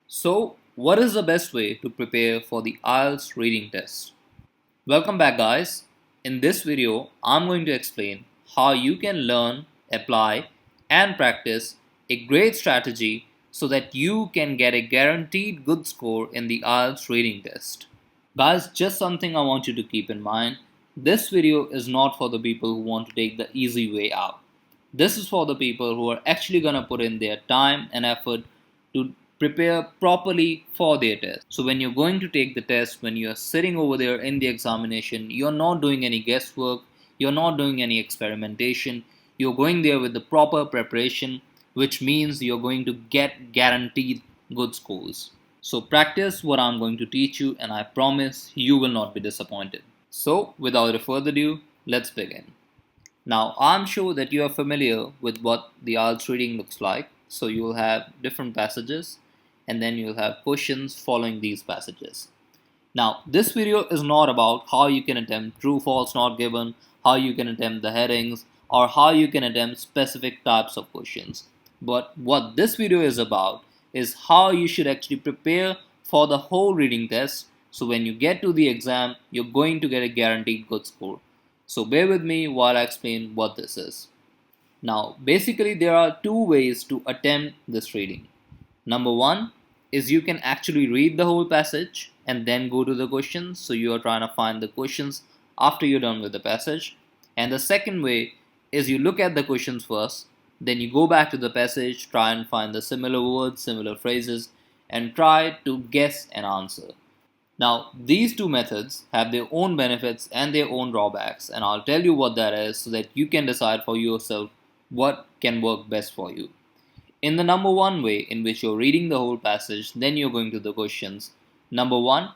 So, what is the best way to prepare for the IELTS reading test? Welcome back, guys. In this video, I'm going to explain how you can learn, apply, and practice a great strategy so that you can get a guaranteed good score in the IELTS reading test. Guys, just something I want you to keep in mind. This video is not for the people who want to take the easy way out. This is for the people who are actually going to put in their time and effort to prepare properly for their test. So when you're going to take the test, when you're sitting over there in the examination, you're not doing any guesswork, you're not doing any experimentation, you're going there with the proper preparation, which means you're going to get guaranteed good scores. So practice what I'm going to teach you, and I promise you will not be disappointed. So without further ado, let's begin. Now, I'm sure that you are familiar with what the IELTS reading looks like. So you will have different passages and then you'll have questions following these passages. Now, this video is not about how you can attempt true, false, not given, how you can attempt the headings, or how you can attempt specific types of questions. But what this video is about is how you should actually prepare for the whole reading test. So when you get to the exam, you're going to get a guaranteed good score. So bear with me while I explain what this is. Now, basically, there are two ways to attempt this reading. Number one is you can actually read the whole passage and then go to the questions. So you are trying to find the questions after you're done with the passage. And the second way is you look at the questions first, then you go back to the passage, try and find the similar words, similar phrases, and try to guess an answer. Now, these two methods have their own benefits and their own drawbacks, and I'll tell you what that is so that you can decide for yourself what can work best for you. In the number one way, in which you're reading the whole passage, then you're going to the questions. Number one,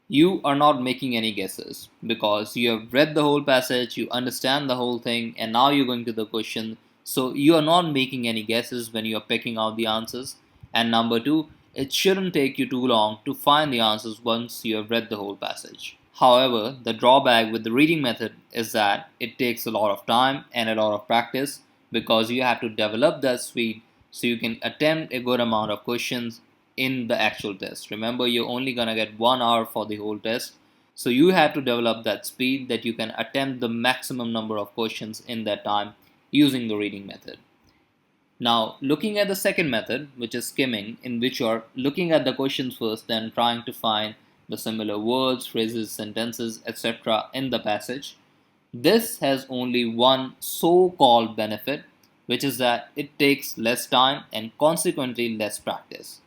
you are not making any guesses because you have read the whole passage, you understand the whole thing, and now you're going to the question. So you are not making any guesses when you are picking out the answers. And number two, it shouldn't take you too long to find the answers once you have read the whole passage. However, the drawback with the reading method is that it takes a lot of time and a lot of practice because you have to develop that speed so you can attempt a good amount of questions in the actual test. Remember, you're only gonna get 1 hour for the whole test. So you have to develop that speed that you can attempt the maximum number of questions in that time using the reading method. Now, looking at the second method, which is skimming, in which you are looking at the questions first, then trying to find the similar words, phrases, sentences, etc. in the passage. This has only one so-called benefit, which is that it takes less time and consequently less practice.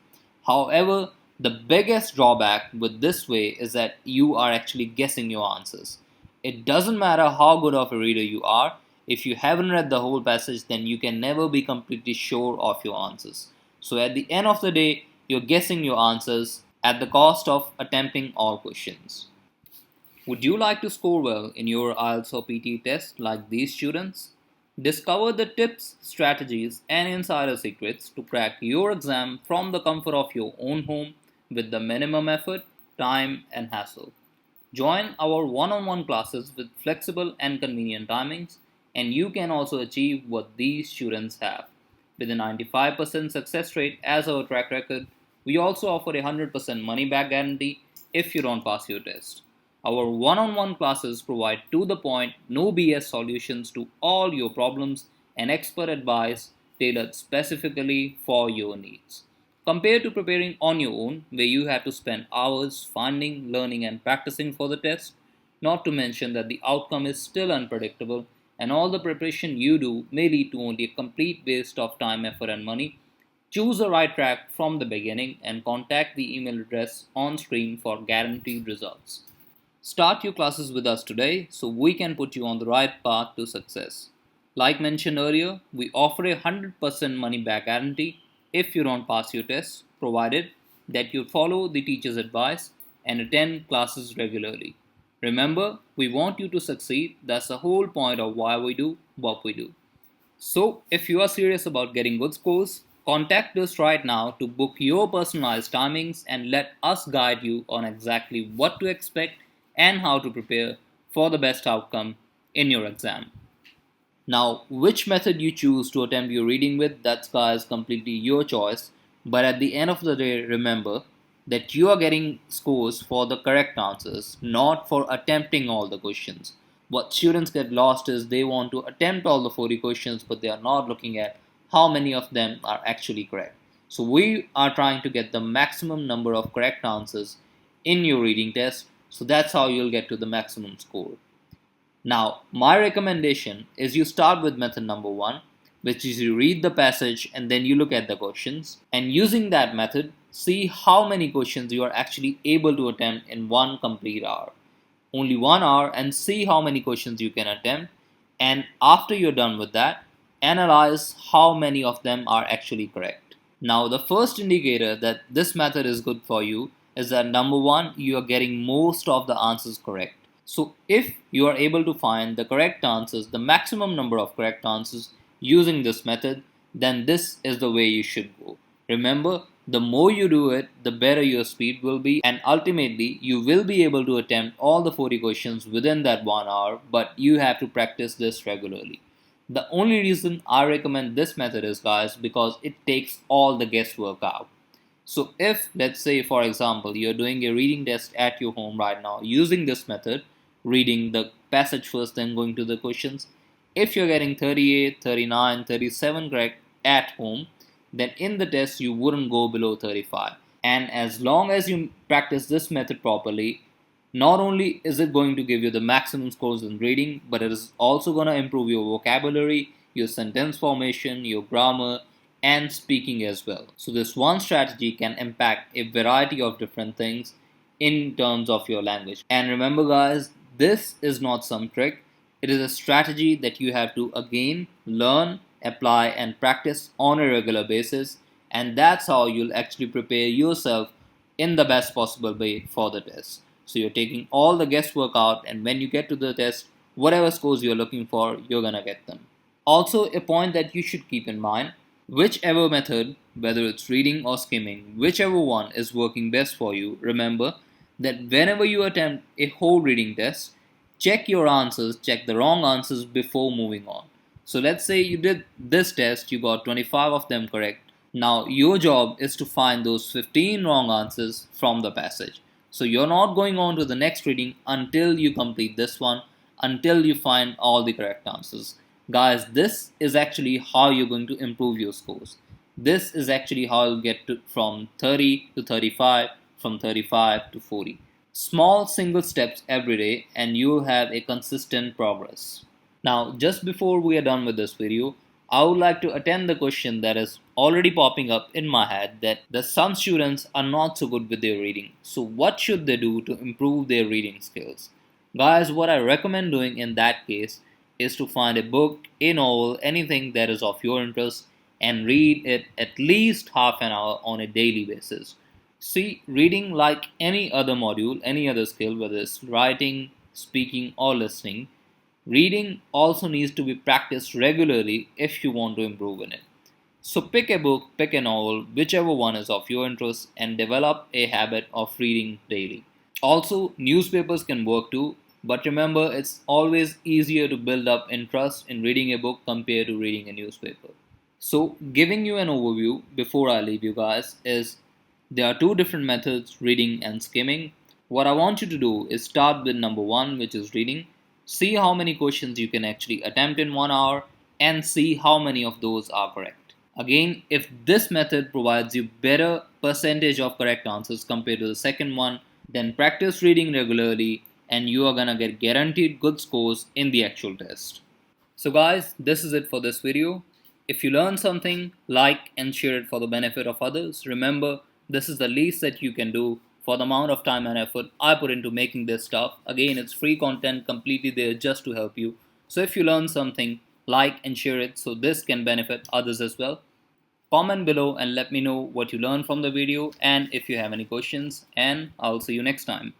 However, the biggest drawback with this way is that you are actually guessing your answers. It doesn't matter how good of a reader you are, if you haven't read the whole passage, then you can never be completely sure of your answers. So at the end of the day, you're guessing your answers at the cost of attempting all questions. Would you like to score well in your IELTS or PT test like these students? Discover the tips, strategies, and insider secrets to crack your exam from the comfort of your own home with the minimum effort, time, and hassle. Join our one-on-one classes with flexible and convenient timings, and you can also achieve what these students have. With a 95% success rate as our track record, we also offer a 100% money back guarantee if you don't pass your test. Our one-on-one classes provide to the point, no BS solutions to all your problems and expert advice tailored specifically for your needs. Compared to preparing on your own, where you have to spend hours finding, learning, and practicing for the test, not to mention that the outcome is still unpredictable and all the preparation you do may lead to only a complete waste of time, effort, and money. Choose the right track from the beginning and contact the email address on screen for guaranteed results. Start your classes with us today so we can put you on the right path to success. Like mentioned earlier, we offer a 100% money back guarantee if you don't pass your test, provided that you follow the teacher's advice and attend classes regularly. Remember, we want you to succeed. That's the whole point of why we do what we do. So, if you are serious about getting good scores, contact us right now to book your personalized timings and let us guide you on exactly what to expect and how to prepare for the best outcome in your exam. Now, which method you choose to attempt your reading with, that's guys completely your choice. But at the end of the day, remember that you are getting scores for the correct answers, not for attempting all the questions. What students get lost is they want to attempt all the 40 questions, but they are not looking at how many of them are actually correct. So we are trying to get the maximum number of correct answers in your reading test. So that's how you'll get to the maximum score. Now, my recommendation is you start with method number one, which is you read the passage and then you look at the questions. And using that method, see how many questions you are actually able to attempt in one complete hour. Only 1 hour, and see how many questions you can attempt. And after you're done with that, analyze how many of them are actually correct. Now, the first indicator that this method is good for you is that number one, you are getting most of the answers correct. So if you are able to find the correct answers, the maximum number of correct answers using this method, then this is the way you should go. Remember, the more you do it, the better your speed will be, and ultimately you will be able to attempt all the 40 questions within that 1 hour, but you have to practice this regularly. The only reason I recommend this method is, guys, because it takes all the guesswork out. So if, let's say for example, you're doing a reading test at your home right now using this method, reading the passage first then going to the questions, if you're getting 38, 39, 37 correct at home, then in the test you wouldn't go below 35. And as long as you practice this method properly, not only is it going to give you the maximum scores in reading, but it is also going to improve your vocabulary, your sentence formation, your grammar, and speaking as well. So this one strategy can impact a variety of different things in terms of your language. And remember guys, this is not some trick. It is a strategy that you have to again learn, apply and practice on a regular basis, and that's how you'll actually prepare yourself in the best possible way for the test. So you're taking all the guesswork out, and when you get to the test, whatever scores you're looking for, you're gonna get them. Also, a point that you should keep in mind, whichever method, whether it's reading or skimming, whichever one is working best for you, remember that whenever you attempt a whole reading test, check your answers, check the wrong answers before moving on. So let's say you did this test, you got 25 of them correct. Now your job is to find those 15 wrong answers from the passage. So you're not going on to the next reading until you complete this one, until you find all the correct answers. Guys, this is actually how you're going to improve your scores. This is actually how you'll get to from 30 to 35, from 35 to 40. Small single steps every day and you'll have a consistent progress. Now, just before we are done with this video, I would like to attend the question that is already popping up in my head, that some students are not so good with their reading. So what should they do to improve their reading skills? Guys, what I recommend doing in that case is to find a book, a novel, anything that is of your interest and read it at least half an hour on a daily basis. See, reading, like any other module, any other skill, whether it's writing, speaking or listening, reading also needs to be practiced regularly if you want to improve in it. So pick a book, pick a novel, whichever one is of your interest, and develop a habit of reading daily. Also, newspapers can work too, but remember it's always easier to build up interest in reading a book compared to reading a newspaper. So, giving you an overview before I leave you guys is there are two different methods, reading and skimming. What I want you to do is start with number one, which is reading. See how many questions you can actually attempt in 1 hour and see how many of those are correct. Again, if this method provides you better percentage of correct answers compared to the second one, then practice reading regularly and you are gonna get guaranteed good scores in the actual test. So guys, this is it for this video. If you learned something, like and share it for the benefit of others. Remember, this is the least that you can do for the amount of time and effort I put into making this stuff. Again, it's free content, completely there just to help you. So if you learn something, like and share it so this can benefit others as well. Comment below and let me know what you learned from the video and if you have any questions, and I'll see you next time.